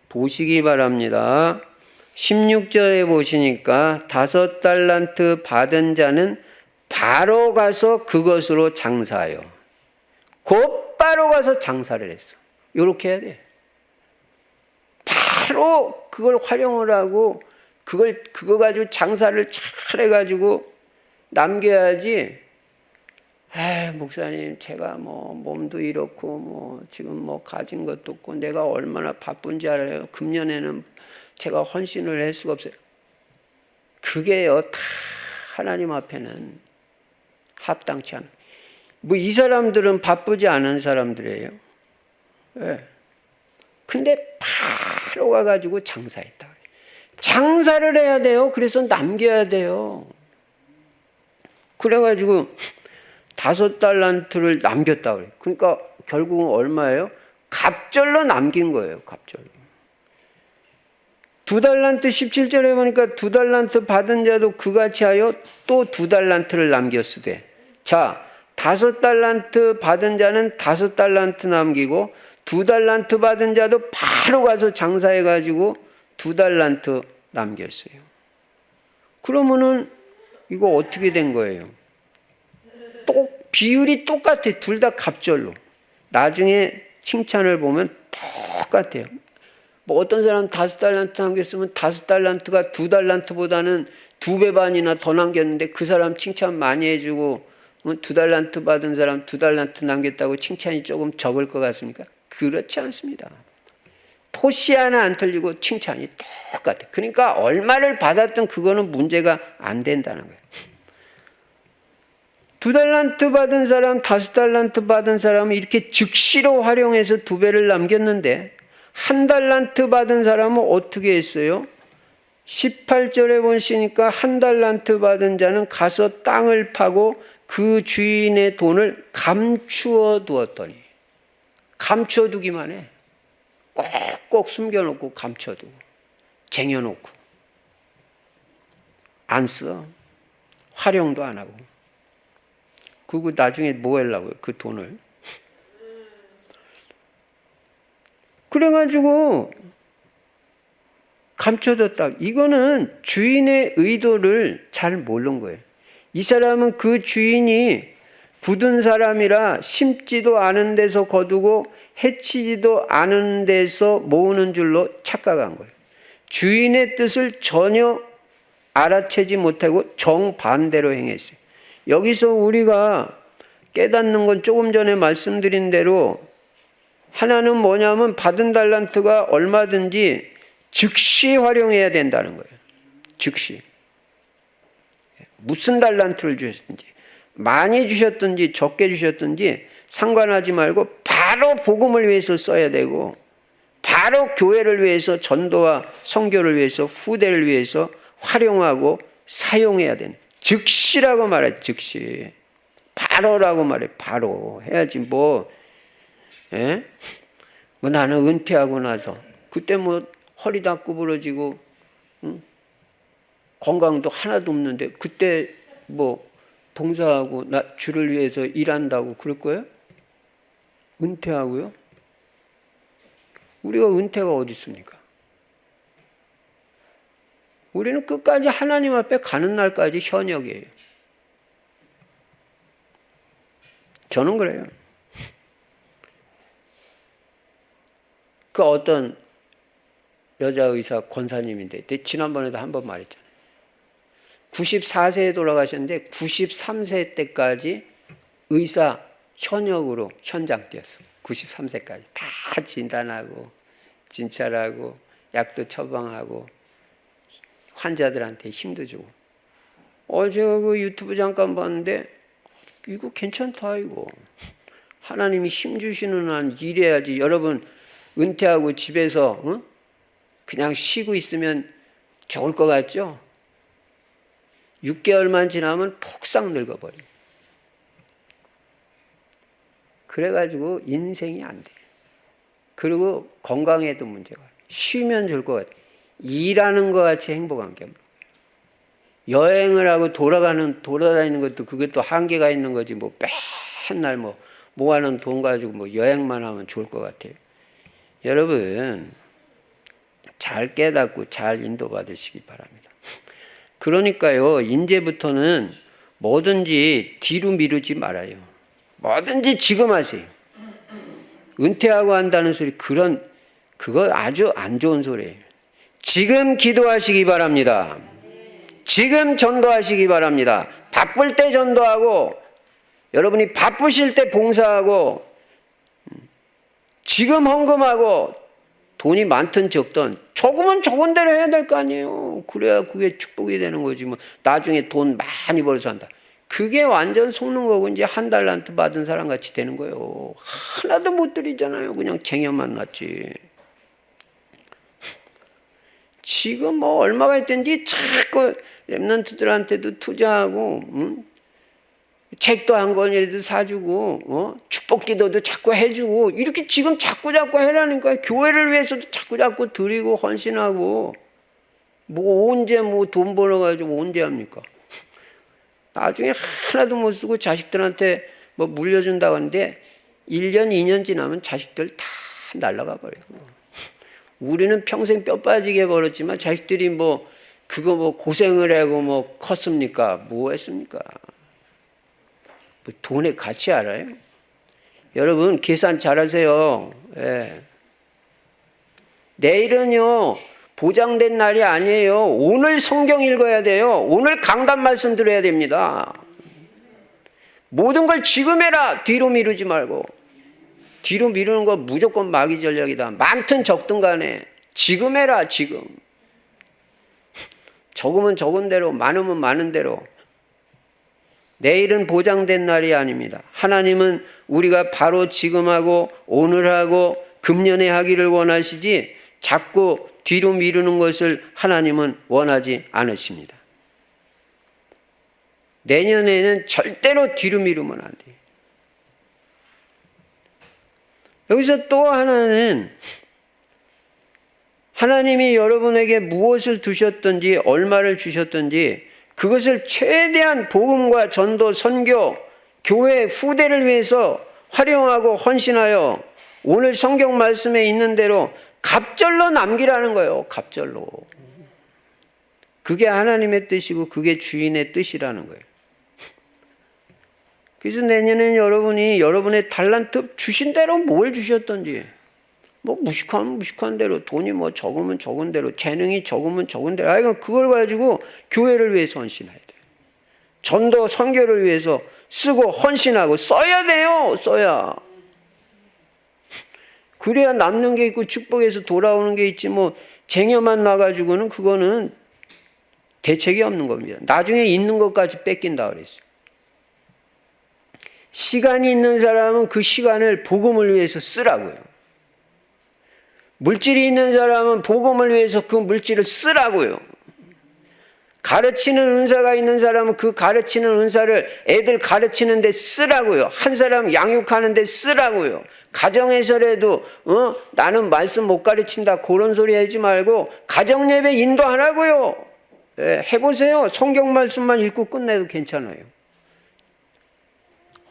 보시기 바랍니다. 16절에 보시니까 5달란트 받은 자는 바로 가서 그것으로 장사하여. 곧바로 가서 장사를 했어. 이렇게 해야 돼. 바로 그걸 활용을 하고 그거 가지고 장사를 잘 해가지고 남겨야지. 목사님 제가 뭐 몸도 이렇고 뭐 지금 뭐 가진 것도 없고 내가 얼마나 바쁜지 알아요. 금년에는 제가 헌신을 할 수가 없어요. 그게요 다 하나님 앞에는 합당치 않아요. 뭐 이 사람들은 바쁘지 않은 사람들이에요. 네. 근데 바로 가가지고 장사했다. 장사를 해야 돼요. 그래서 남겨야 돼요. 그래가지고 5달란트를 남겼다 그래요. 그러니까 결국은 얼마예요? 갑절로 남긴 거예요. 갑절로. 2달란트 17절에 보니까 2달란트 받은 자도 그같이 하여 또 2달란트를 남겼으되. 자, 5달란트 받은 자는 5달란트 남기고 2달란트 받은 자도 바로 가서 장사해가지고 2달란트 남겼어요. 그러면은 이거 어떻게 된 거예요? 비율이 똑같아. 둘 다 갑절로. 나중에 칭찬을 보면 똑같아요. 뭐 어떤 사람 5달란트 남겼으면 5달란트가 2달란트보다는 2배 반이나 더 남겼는데 그 사람 칭찬 많이 해주고 2달란트 받은 사람 2달란트 남겼다고 칭찬이 조금 적을 것 같습니까? 그렇지 않습니다. 토시 하나 안 틀리고 칭찬이 똑같아. 그러니까 얼마를 받았든 그거는 문제가 안 된다는 거예요. 2달란트 받은 사람, 5달란트 받은 사람은 이렇게 즉시로 활용해서 2배를 남겼는데 1달란트 받은 사람은 어떻게 했어요? 18절에 보시니까 1달란트 받은 자는 가서 땅을 파고 그 주인의 돈을 감추어 두었더니, 감추어 두기만 해. 꼭꼭 숨겨놓고 감춰두고 쟁여놓고 안 써. 활용도 안 하고. 그리고 나중에 뭐 하려고요? 그 돈을. 그래가지고 감춰뒀다. 이거는 주인의 의도를 잘 모르는 거예요. 이 사람은 그 주인이 굳은 사람이라 심지도 않은 데서 거두고 해치지도 않은 데서 모으는 줄로 착각한 거예요. 주인의 뜻을 전혀 알아채지 못하고 정반대로 행했어요. 여기서 우리가 깨닫는 건 조금 전에 말씀드린 대로 하나는 뭐냐면 받은 달란트가 얼마든지 즉시 활용해야 된다는 거예요. 즉시. 무슨 달란트를 주셨든지 많이 주셨든지 적게 주셨든지 상관하지 말고 바로 복음을 위해서 써야 되고 바로 교회를 위해서 전도와 선교를 위해서 후대를 위해서 활용하고 사용해야 되는 즉시라고 말해. 즉시. 바로라고 말해. 바로 해야지. 뭐 나는 은퇴하고 나서 그때 뭐 허리 다 구부러지고 건강도 하나도 없는데 그때 뭐 봉사하고 나 주를 위해서 일한다고 그럴 거예요? 은퇴하고요? 우리가 은퇴가 어디 있습니까? 우리는 끝까지 하나님 앞에 가는 날까지 현역이에요. 저는 그래요. 그 어떤 여자 의사 권사님인데 지난번에도 한번 말했잖아요. 94세에 돌아가셨는데 93세 때까지 의사 현역으로 현장 뛰었어요. 93세까지 다 진단하고 진찰하고 약도 처방하고 환자들한테 힘도 주고. 제가 그 유튜브 잠깐 봤는데 이거 괜찮다 이거. 하나님이 힘 주시는 한 일해야지. 여러분 은퇴하고 집에서 그냥 쉬고 있으면 좋을 것 같죠? 6개월만 지나면 폭삭 늙어버려요. 그래가지고 인생이 안 돼요. 그리고 건강에도 문제가 와요. 쉬면 좋을 것 같아요. 일하는 것 같이 행복한 게 없어요. 여행을 하고 돌아다니는 것도 그것도 한계가 있는 거지. 뭐 맨날 모아놓은 돈 가지고 뭐 여행만 하면 좋을 것 같아요. 여러분 잘 깨닫고 잘 인도받으시기 바랍니다. 그러니까요, 이제부터는 뭐든지 뒤로 미루지 말아요. 뭐든지 지금 하세요. 은퇴하고 한다는 소리, 그거 아주 안 좋은 소리예요. 지금 기도하시기 바랍니다. 지금 전도하시기 바랍니다. 바쁠 때 전도하고, 여러분이 바쁘실 때 봉사하고, 지금 헌금하고, 돈이 많든 적든 조금은 적은 대로 해야 될 거 아니에요. 그래야 그게 축복이 되는 거지. 뭐 나중에 돈 많이 벌어서 한다. 그게 완전 속는 거고 이제 1달란트 받은 사람 같이 되는 거예요. 하나도 못 드리잖아요. 그냥 쟁여만 놨지. 지금 뭐 얼마가 있든지 자꾸 랩런트들한테도 투자하고 책도 한 권이라도 사주고 축복기도도 자꾸 해주고 이렇게 지금 자꾸 해라니까. 교회를 위해서도 자꾸 드리고 헌신하고 뭐 언제 뭐 돈 벌어가지고 언제 합니까? 나중에 하나도 못 쓰고 자식들한테 뭐 물려준다고 하는데 1년 2년 지나면 자식들 다 날아가 버려요. 우리는 평생 뼈 빠지게 벌었지만 자식들이 뭐 그거 뭐 고생을 하고 뭐 컸습니까? 뭐 했습니까? 뭐 돈의 가치 알아요? 여러분 계산 잘하세요. 예. 내일은요, 보장된 날이 아니에요. 오늘 성경 읽어야 돼요. 오늘 강단 말씀 들어야 됩니다. 모든 걸 지금 해라. 뒤로 미루지 말고. 뒤로 미루는 거 무조건 마귀 전략이다. 많든 적든 간에 지금 해라. 지금. 적으면 적은 대로, 많으면 많은 대로. 내일은 보장된 날이 아닙니다. 하나님은 우리가 바로 지금 하고 오늘 하고 금년에 하기를 원하시지 자꾸 뒤로 미루는 것을 하나님은 원하지 않으십니다. 내년에는 절대로 뒤로 미루면 안 돼요. 여기서 또 하나는 하나님이 여러분에게 무엇을 두셨든지 얼마를 주셨든지 그것을 최대한 복음과 전도, 선교, 교회 후대를 위해서 활용하고 헌신하여 오늘 성경 말씀에 있는 대로 갑절로 남기라는 거예요. 갑절로. 그게 하나님의 뜻이고 그게 주인의 뜻이라는 거예요. 그래서 내년에는 여러분이 여러분의 달란트 주신 대로 뭘 주셨든지 뭐 무식하면 무식한 대로, 돈이 뭐 적으면 적은 대로, 재능이 적으면 적은 대로, 그걸 가지고 교회를 위해서 헌신해야 돼요. 전도 선교를 위해서 쓰고 헌신하고 써야 돼요. 써야. 그래야 남는 게 있고 축복해서 돌아오는 게 있지, 뭐 쟁여만 놔가지고는 그거는 대책이 없는 겁니다. 나중에 있는 것까지 뺏긴다 그랬어요. 시간이 있는 사람은 그 시간을 복음을 위해서 쓰라고요. 물질이 있는 사람은 복음을 위해서 그 물질을 쓰라고요. 가르치는 은사가 있는 사람은 그 가르치는 은사를 애들 가르치는 데 쓰라고요. 한 사람 양육하는 데 쓰라고요. 가정에서라도 나는 말씀 못 가르친다 그런 소리 하지 말고 가정예배 인도하라고요. 해보세요. 성경 말씀만 읽고 끝내도 괜찮아요.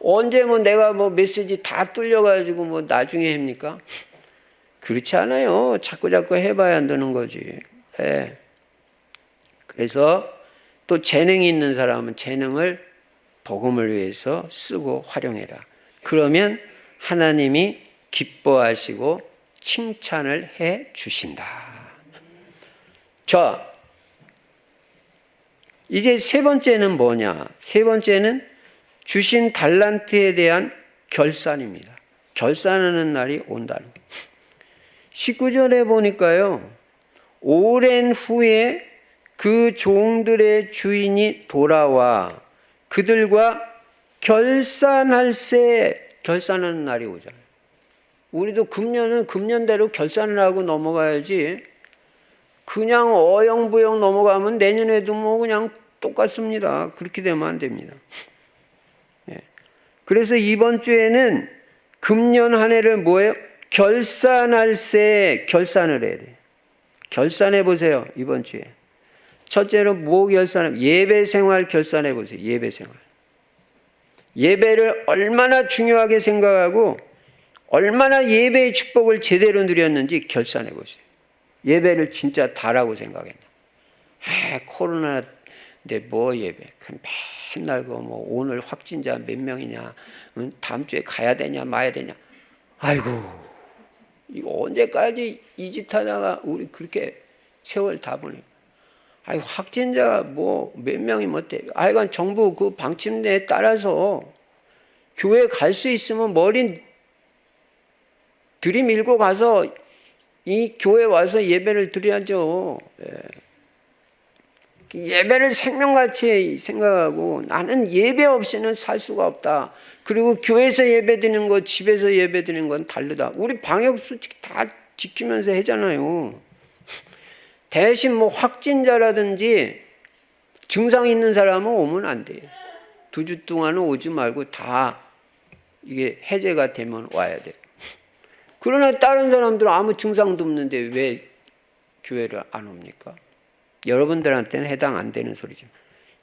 언제 뭐 내가 뭐 메시지 다 뚫려가지고 뭐 나중에 합니까? 그렇지 않아요. 자꾸 해봐야 안 되는 거지. 예. 그래서 또 재능이 있는 사람은 재능을 복음을 위해서 쓰고 활용해라. 그러면 하나님이 기뻐하시고 칭찬을 해 주신다. 자, 이제 세 번째는 뭐냐? 세 번째는 주신 달란트에 대한 결산입니다. 결산하는 날이 온다는 거예요. 19절에 보니까요, 오랜 후에 그 종들의 주인이 돌아와 그들과 결산할세, 결산하는 날이 오잖아요. 우리도 금년은 금년대로 결산을 하고 넘어가야지 그냥 어영부영 넘어가면 내년에도 뭐 그냥 똑같습니다. 그렇게 되면 안 됩니다. 그래서 이번 주에는 금년 한 해를 뭐예요? 결산할세, 결산을 해야 돼요. 결산해 보세요. 이번 주에. 첫째로 뭐 결산하면 예배 생활 결산해 보세요. 예배 생활. 예배를 얼마나 중요하게 생각하고 얼마나 예배의 축복을 제대로 누렸는지 결산해 보세요. 예배를 진짜 다라고 생각했나. 코로나인데 뭐 예배. 그럼 맨날 뭐 오늘 확진자 몇 명이냐. 다음 주에 가야 되냐 마야 되냐. 아이고 이거 언제까지 이 짓 하다가 우리 그렇게 세월 다 보내. 확진자가 뭐 몇 명이 못돼. 하여간 정부 그 방침에 따라서 교회 갈 수 있으면 머리 들이밀고 가서 이 교회 와서 예배를 드려야죠. 예배를 생명같이 생각하고 나는 예배 없이는 살 수가 없다. 그리고 교회에서 예배 드리는 것, 집에서 예배 드리는 건 다르다. 우리 방역 수칙 다 지키면서 하잖아요. 대신 뭐 확진자라든지 증상 있는 사람은 오면 안 돼요. 2주 동안은 오지 말고 다 이게 해제가 되면 와야 돼요. 그러나 다른 사람들은 아무 증상도 없는데 왜 교회를 안 옵니까? 여러분들한테는 해당 안 되는 소리죠.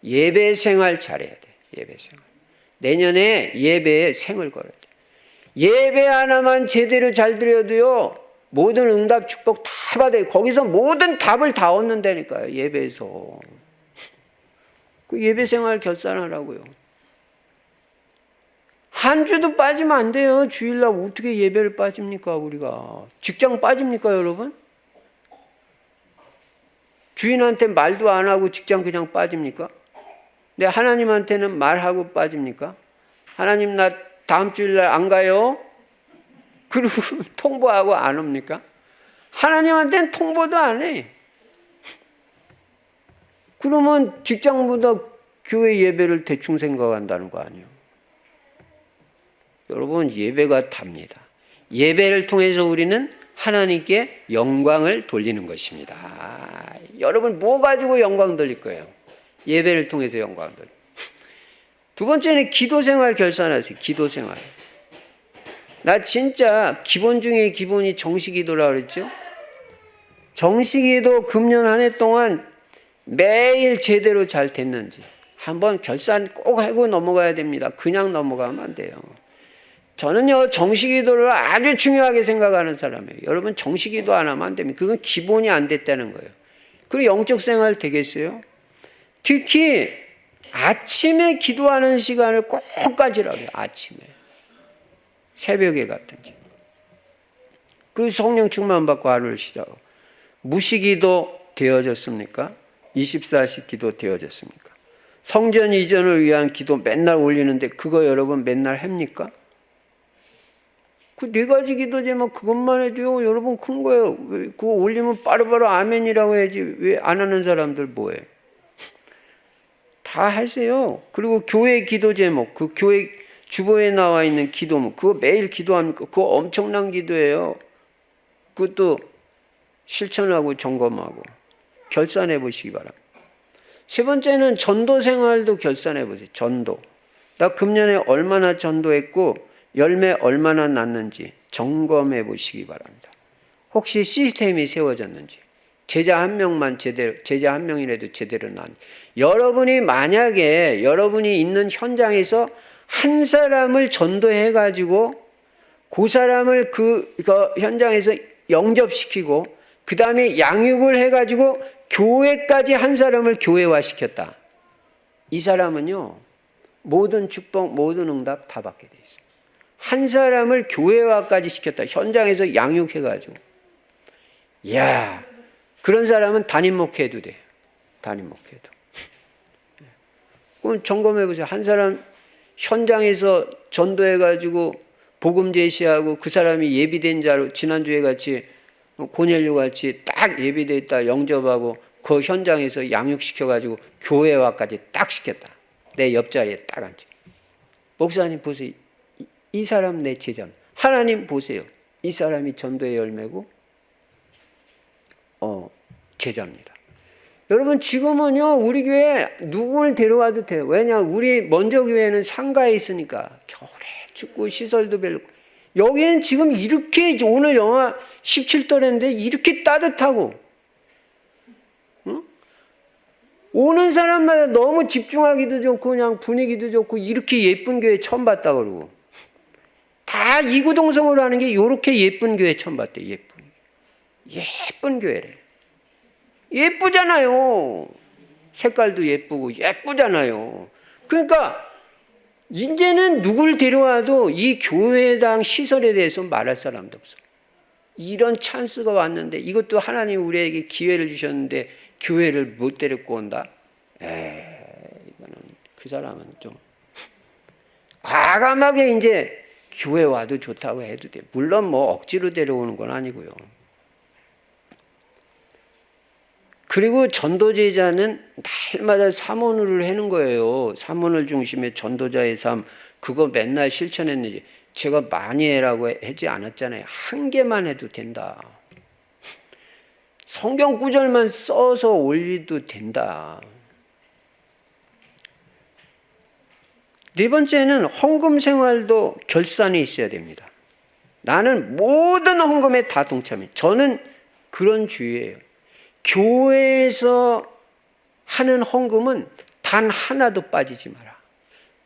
예배 생활 잘해야 돼. 예배 생활. 내년에 예배에 생을 걸어야 돼. 예배 하나만 제대로 잘 드려도요, 모든 응답 축복 다 받아요. 거기서 모든 답을 다 얻는다니까요. 예배에서. 그 예배 생활 결산하라고요. 한 주도 빠지면 안 돼요. 주일날 어떻게 예배를 빠집니까, 우리가? 직장 빠집니까, 여러분? 주인한테 말도 안 하고 직장 그냥 빠집니까? 근데 하나님한테는 말하고 빠집니까? 하나님 나 다음 주일날 안 가요? 그리고 통보하고 안 옵니까? 하나님한테는 통보도 안 해. 그러면 직장보다 교회 예배를 대충 생각한다는 거 아니에요? 여러분, 예배가 답니다. 예배를 통해서 우리는 하나님께 영광을 돌리는 것입니다. 여러분, 뭐 가지고 영광 돌릴 거예요? 예배를 통해서 영광 돌릴. 두 번째는 기도 생활 결산하세요. 기도 생활. 나 진짜 기본 중에 기본이 정식기도라고 그랬죠? 정식기도 금년 한 해 동안 매일 제대로 잘 됐는지 한번 결산 꼭 하고 넘어가야 됩니다. 그냥 넘어가면 안 돼요. 저는요, 정식기도를 아주 중요하게 생각하는 사람이에요. 여러분, 정식기도 안 하면 안 됩니다. 그건 기본이 안 됐다는 거예요. 그리고 영적 생활 되겠어요? 특히 아침에 기도하는 시간을 꼭 가지라고 해요. 아침에. 새벽에 갔든지. 그 성령 충만 받고 하루를 시작하고. 무시기도 되어졌습니까? 24시 기도 되어졌습니까? 성전 이전을 위한 기도 맨날 올리는데 그거 여러분 맨날 합니까? 그 네 가지 기도 제목 그것만 해도요, 여러분 큰 거예요. 그거 올리면 바로바로 아멘이라고 해야지. 왜 안 하는 사람들 뭐해? 다 하세요. 그리고 교회 기도 제목, 그 교회 주보에 나와 있는 기도문, 그거 매일 기도합니까? 그거 엄청난 기도예요. 그것도 실천하고 점검하고 결산해 보시기 바랍니다. 세 번째는 전도 생활도 결산해 보세요. 전도. 나 금년에 얼마나 전도했고 열매 얼마나 났는지 점검해 보시기 바랍니다. 혹시 시스템이 세워졌는지, 제자 한 명이라도 제대로 난. 여러분이 만약에 여러분이 있는 현장에서 한 사람을 전도해 가지고 그 사람을 그 현장에서 영접시키고 그 다음에 양육을 해 가지고 교회까지 한 사람을 교회화 시켰다. 이 사람은요, 모든 축복, 모든 응답 다 받게 돼 있어요. 한 사람을 교회화까지 시켰다. 현장에서 양육해 가지고. 이야, 그런 사람은 담임 목회해도 돼요. 담임 목회도. 그럼 점검해 보세요. 한 사람 현장에서 전도해 가지고 복음 제시하고 그 사람이 예비된 자로, 지난주에 같이 고넬료 같이 딱 예비돼 있다 영접하고 그 현장에서 양육시켜 가지고 교회화까지 딱 시켰다. 내 옆자리에 딱 앉아. 목사님 보세요. 이 사람 내 제자입니다. 하나님 보세요. 이 사람이 전도의 열매고 제자입니다. 여러분, 지금은요, 우리 교회 누구를 데려와도 돼요. 왜냐, 우리 먼저 교회는 상가에 있으니까 겨울에 춥고 시설도 별로. 여기는 지금 이렇게, 오늘 영하 17도인데 이렇게 따뜻하고, 응? 오는 사람마다 너무 집중하기도 좋고 그냥 분위기도 좋고 이렇게 예쁜 교회 처음 봤다 그러고. 다 이구동성으로 하는 게 이렇게 예쁜 교회 처음 봤대. 예쁜 교회래. 예쁘잖아요. 색깔도 예쁘고 예쁘잖아요. 그러니까 이제는 누굴 데려와도 이 교회당 시설에 대해서 말할 사람도 없어. 이런 찬스가 왔는데, 이것도 하나님 우리에게 기회를 주셨는데 교회를 못 데리고 온다? 이거는 그 사람은 좀 과감하게 이제 교회 와도 좋다고 해도 돼. 물론 뭐 억지로 데려오는 건 아니고요. 그리고 전도제자는 날마다 사모를 하는 거예요. 사모를 중심에 전도자의 삶, 그거 맨날 실천했는지. 제가 많이 해라고 하지 않았잖아요. 한 개만 해도 된다. 성경 구절만 써서 올려도 된다. 네 번째는 헌금 생활도 결산이 있어야 됩니다. 나는 모든 헌금에 다 동참해. 저는 그런 주의예요. 교회에서 하는 헌금은 단 하나도 빠지지 마라.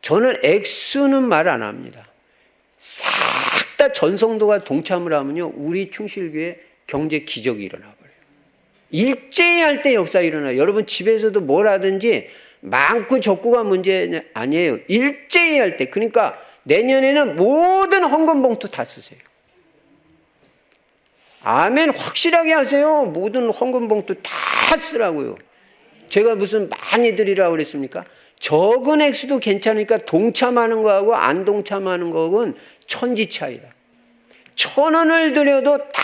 저는 액수는 말 안 합니다. 싹 다 전성도가 동참을 하면요, 우리 충실교회 경제 기적이 일어나 버려요. 일제히 할 때 역사 일어나요. 여러분 집에서도 뭘 하든지 많고 적고가 문제 아니에요. 일제히 할 때. 그러니까 내년에는 모든 헌금 봉투 다 쓰세요. 아멘 확실하게 하세요. 모든 헌금 봉투 다 다 쓰라고요. 제가 무슨 많이 드리라고 그랬습니까? 적은 액수도 괜찮으니까 동참하는 거하고 안 동참하는 거하고는 천지 차이다. 1,000원을 드려도 다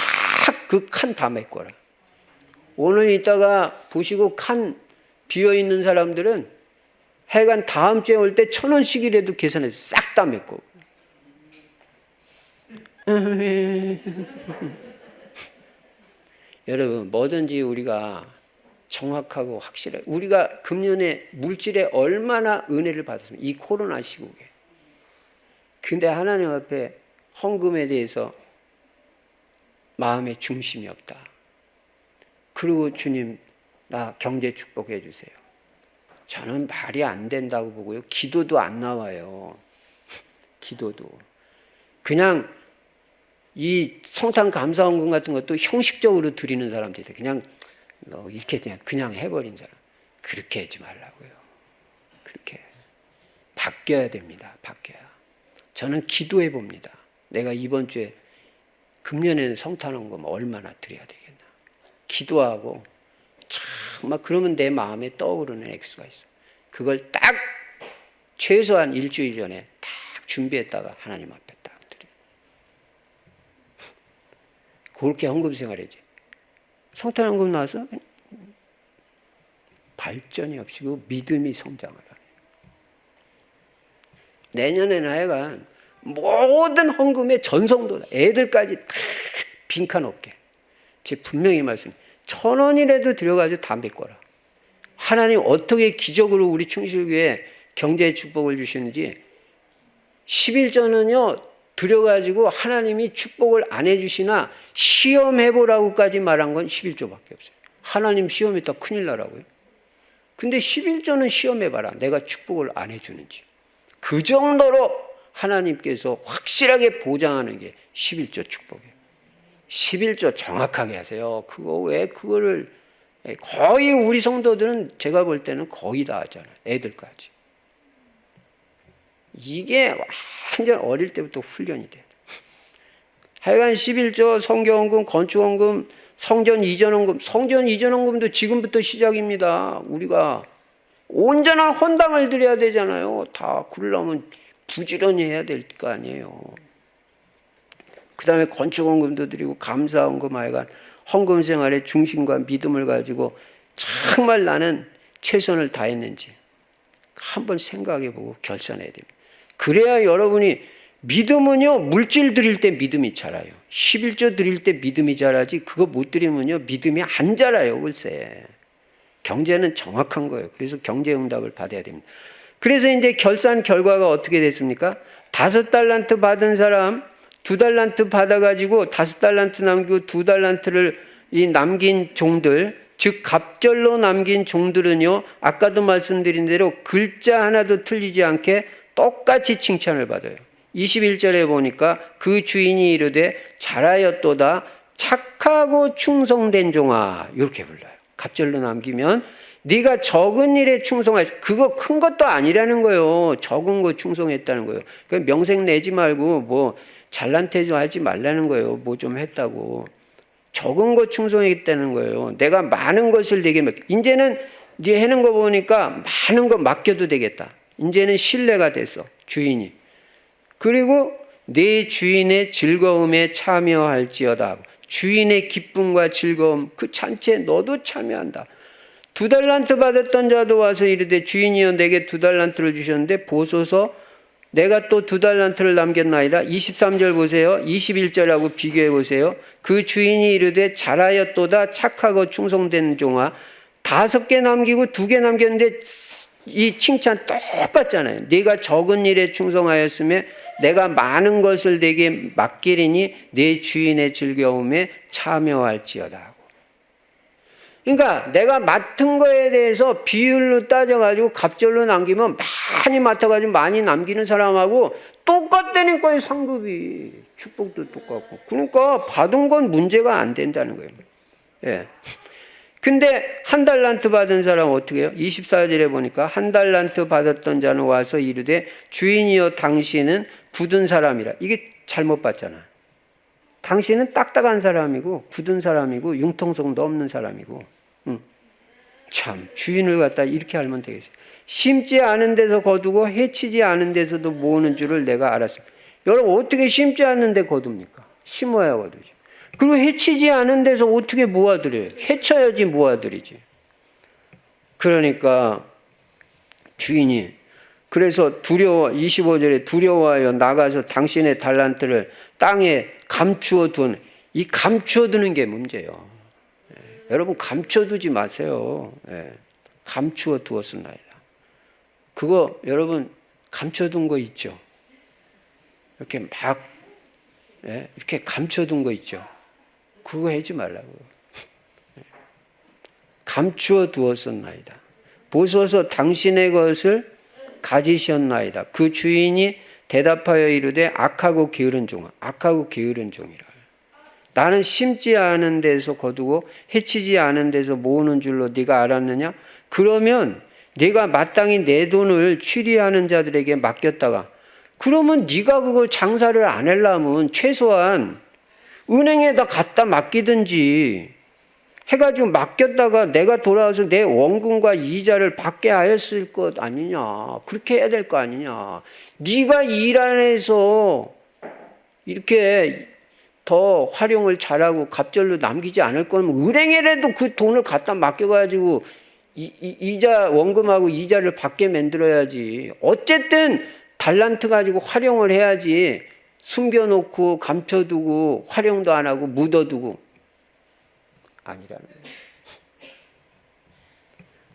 그 칸 다 메꿔라. 오늘 이따가 보시고 칸 비어있는 사람들은 하여간 다음 주에 올 때 1,000원씩이라도 계산해서 싹 다 메꿔. 여러분, 뭐든지 우리가 정확하고 확실하게, 우리가 금년에 물질에 얼마나 은혜를 받았습니까? 이 코로나 시국에. 근데 하나님 앞에 헌금에 대해서 마음의 중심이 없다. 그리고 주님, 나 경제 축복해 주세요. 저는 말이 안 된다고 보고요. 기도도 안 나와요. 기도도. 그냥 이 성탄 감사헌금 같은 것도 형식적으로 드리는 사람들이 그냥 이렇게 그냥 해버린 사람. 그렇게 하지 말라고요. 그렇게. 바뀌어야 됩니다. 바뀌어야. 저는 기도해 봅니다. 내가 이번 주에 금년에는 성탄헌금 얼마나 드려야 되겠나. 기도하고 막 그러면 내 마음에 떠오르는 액수가 있어. 그걸 딱 최소한 일주일 전에 딱 준비했다가 하나님 앞에 딱 드려. 그렇게 헌금 생활이지. 성탄헌금 나와서 발전이 없이 그 믿음이 성장을 하네. 내년에는 하여간 모든 헌금의 전성도다. 애들까지 다 빈칸 없게. 제가 분명히 말씀. 1,000원이라도 들여가지고 다 메꿔라. 하나님 어떻게 기적으로 우리 충실교회에 경제의 축복을 주시는지 11조는요 들여가지고 하나님이 축복을 안 해주시나 시험해보라고까지 말한 건 11조밖에 없어요. 하나님 시험했다 큰일 나라고요. 근데 11조는 시험해봐라. 내가 축복을 안 해주는지. 그 정도로 하나님께서 확실하게 보장하는 게 11조 축복이에요. 11조 정확하게 하세요. 그거 왜 그거를 거의 우리 성도들은 제가 볼 때는 거의 다 하잖아요. 애들까지. 이게 완전 어릴 때부터 훈련이 돼요. 하여간 11조 성경헌금, 건축헌금, 성전 이전헌금, 성전 이전헌금도 지금부터 시작입니다. 우리가 온전한 헌당을 드려야 되잖아요. 다 그러려면 부지런히 해야 될 거 아니에요. 그 다음에 건축헌금도 드리고 감사헌금 하여간 헌금 생활의 중심과 믿음을 가지고 정말 나는 최선을 다했는지 한번 생각해보고 결산해야 됩니다. 그래야 여러분이 믿음은요 물질 드릴 때 믿음이 자라요. 11조 드릴 때 믿음이 자라지 그거 못 드리면요 믿음이 안 자라요. 글쎄 경제는 정확한 거예요. 그래서 경제응답을 받아야 됩니다. 그래서 이제 결산 결과가 어떻게 됐습니까? 5달란트 받은 사람 2달란트 받아가지고 5달란트 남기고 2달란트를 이 남긴 종들, 즉 갑절로 남긴 종들은요 아까도 말씀드린 대로 글자 하나도 틀리지 않게 똑같이 칭찬을 받아요. 21절에 보니까 그 주인이 이르되 잘하였도다 착하고 충성된 종아 이렇게 불러요. 갑절로 남기면 네가 적은 일에 충성하였어. 그거 큰 것도 아니라는 거예요. 적은 거 충성했다는 거예요. 그러니까 명색 내지 말고 뭐 잘난 태도 하지 말라는 거예요. 뭐 좀 했다고. 적은 거 충성했다는 거예요. 내가 많은 것을 내게 맡겨. 이제는 네 해는 거 보니까 많은 거 맡겨도 되겠다. 이제는 신뢰가 됐어. 주인이. 그리고 내 주인의 즐거움에 참여할지어다. 주인의 기쁨과 즐거움 그 잔치에 너도 참여한다. 2달란트 받았던 자도 와서 이르되 주인이여 내게 2달란트를 주셨는데 보소서 내가 또 2달란트를 남겼나이다. 23절 보세요. 21절하고 비교해 보세요. 그 주인이 이르되 잘하였도다 착하고 충성된 종아 5개 남기고 2개 남겼는데 이 칭찬 똑같잖아요. 네가 적은 일에 충성하였으며 내가 많은 것을 내게 맡기리니 내 주인의 즐거움에 참여할지어다. 그러니까 내가 맡은 거에 대해서 비율로 따져가지고 갑절로 남기면 많이 맡아가지고 많이 남기는 사람하고 똑같다니까요. 상급이 축복도 똑같고. 그러니까 받은 건 문제가 안 된다는 거예요. 예. 근데 1달란트 받은 사람은 어떻게 해요? 24절에 보니까 1달란트 받았던 자는 와서 이르되 주인이여 당신은 굳은 사람이라. 이게 잘못 봤잖아. 당신은 딱딱한 사람이고 굳은 사람이고 융통성도 없는 사람이고 참 주인을 갖다 이렇게 알면 되겠어요. 심지 않은 데서 거두고 해치지 않은 데서도 모으는 줄을 내가 알았습니다. 여러분 어떻게 심지 않는 데 거둡니까? 심어야 거두죠. 그리고 해치지 않은 데서 어떻게 모아들여요? 해쳐야지 모아들이지. 그러니까 주인이 그래서 25절에 두려워하여 나가서 당신의 달란트를 땅에 감추어 둔, 이 감추어 두는 게 문제예요. 여러분 감춰두지 마세요. 감추어 두었습니다. 그거 여러분 감춰둔 거 있죠? 이렇게 막 이렇게 감춰둔 거 있죠? 그거 하지 말라고요. 감추어 두었었나이다. 보소서 당신의 것을 가지셨나이다. 그 주인이 대답하여 이르되 악하고 게으른 종아, 악하고 게으른 종이라. 나는 심지 않은 데서 거두고 해치지 않은 데서 모으는 줄로 네가 알았느냐? 그러면 네가 마땅히 내 돈을 취리하는 자들에게 맡겼다가, 그러면 네가 그거 장사를 안 하려면 최소한 은행에다 갖다 맡기든지 해가지고 맡겼다가 내가 돌아와서 내 원금과 이자를 받게 하였을 것 아니냐. 그렇게 해야 될 거 아니냐. 네가 일 안 해서 이렇게 더 활용을 잘하고 갑절로 남기지 않을 거면 은행에라도 그 돈을 갖다 맡겨가지고 이자 원금하고 이자를 받게 만들어야지. 어쨌든 달란트 가지고 활용을 해야지. 숨겨놓고 감춰두고 활용도 안 하고 묻어두고 아니라는 거예요.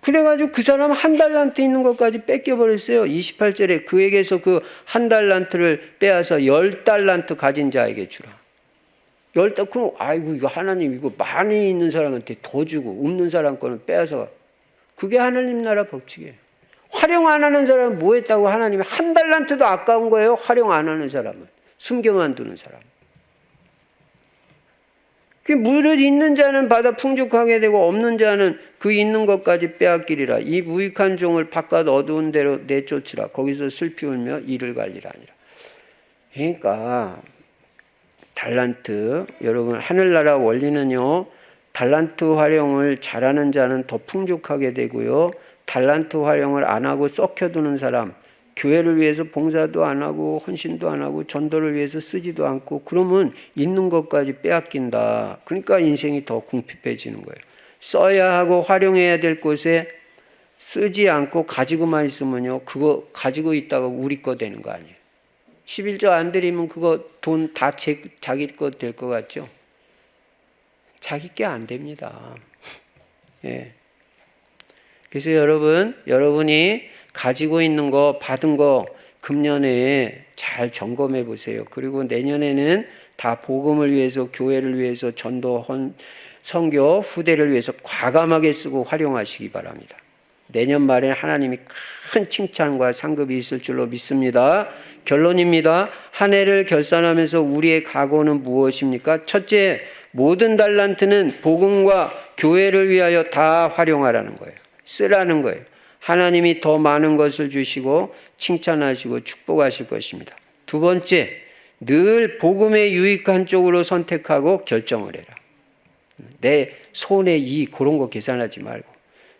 그래가지고 그 사람 한 달란트 있는 것까지 뺏겨버렸어요. 28절에 그에게서 그 한 달란트를 빼앗아 10달란트 가진 자에게 주라. 10달, 그럼 아이고 이거 하나님 이거 많이 있는 사람한테 더 주고 없는 사람 거는 빼앗아. 그게 하나님 나라 법칙이에요. 활용 안 하는 사람은 뭐 했다고 하나님이 한 달란트도 아까운 거예요. 활용 안 하는 사람은. 숨겨만 두는 사람. 그 무릇 있는 자는 받아 풍족하게 되고 없는 자는 그 있는 것까지 빼앗기리라. 이 무익한 종을 바깥 어두운 데로 내쫓으라. 거기서 슬피 울며 이를 갈리라 하니라. 그러니까 달란트, 여러분 하늘나라 원리는요, 달란트 활용을 잘하는 자는 더 풍족하게 되고요, 달란트 활용을 안 하고 썩혀두는 사람, 교회를 위해서 봉사도 안 하고 헌신도 안 하고 전도를 위해서 쓰지도 않고 그러면 있는 것까지 빼앗긴다. 그러니까 인생이 더 궁핍해지는 거예요. 써야 하고 활용해야 될 곳에 쓰지 않고 가지고만 있으면요, 그거 가지고 있다가 우리 거 되는 거 아니에요. 11조 안 드리면 그거 돈 다 자기 거 될 것 같죠? 자기 게 안 됩니다. 예. 그래서 여러분이 가지고 있는 거, 받은 거 금년에 잘 점검해 보세요. 그리고 내년에는 다 복음을 위해서, 교회를 위해서, 전도, 선교, 후대를 위해서 과감하게 쓰고 활용하시기 바랍니다. 내년 말에 하나님이 큰 칭찬과 상급이 있을 줄로 믿습니다. 결론입니다. 한 해를 결산하면서 우리의 각오는 무엇입니까? 첫째, 모든 달란트는 복음과 교회를 위하여 다 활용하라는 거예요. 쓰라는 거예요. 하나님이 더 많은 것을 주시고 칭찬하시고 축복하실 것입니다. 두 번째, 늘 복음에 유익한 쪽으로 선택하고 결정을 해라. 내 손에 그런 거 계산하지 말고.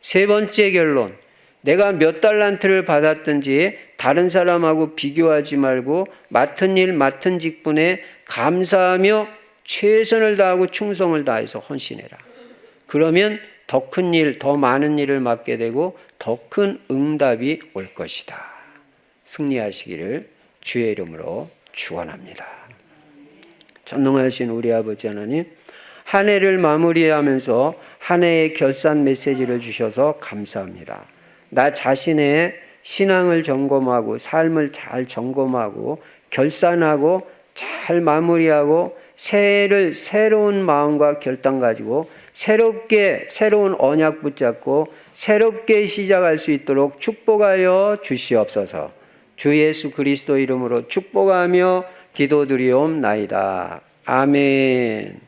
세 번째 결론, 내가 몇 달란트를 받았든지 다른 사람하고 비교하지 말고 맡은 일, 맡은 직분에 감사하며 최선을 다하고 충성을 다해서 헌신해라. 그러면 더 큰 일, 더 많은 일을 맡게 되고 더 큰 응답이 올 것이다. 승리하시기를 주의 이름으로 축원합니다. 전능하신 우리 아버지 하나님, 한 해를 마무리하면서 한 해의 결산 메시지를 주셔서 감사합니다. 나 자신의 신앙을 점검하고 삶을 잘 점검하고 결산하고 잘 마무리하고 새해를 새로운 마음과 결단 가지고 새로운 언약 붙잡고 새롭게 시작할 수 있도록 축복하여 주시옵소서. 주 예수 그리스도 이름으로 축복하며 기도드리옵나이다. 아멘.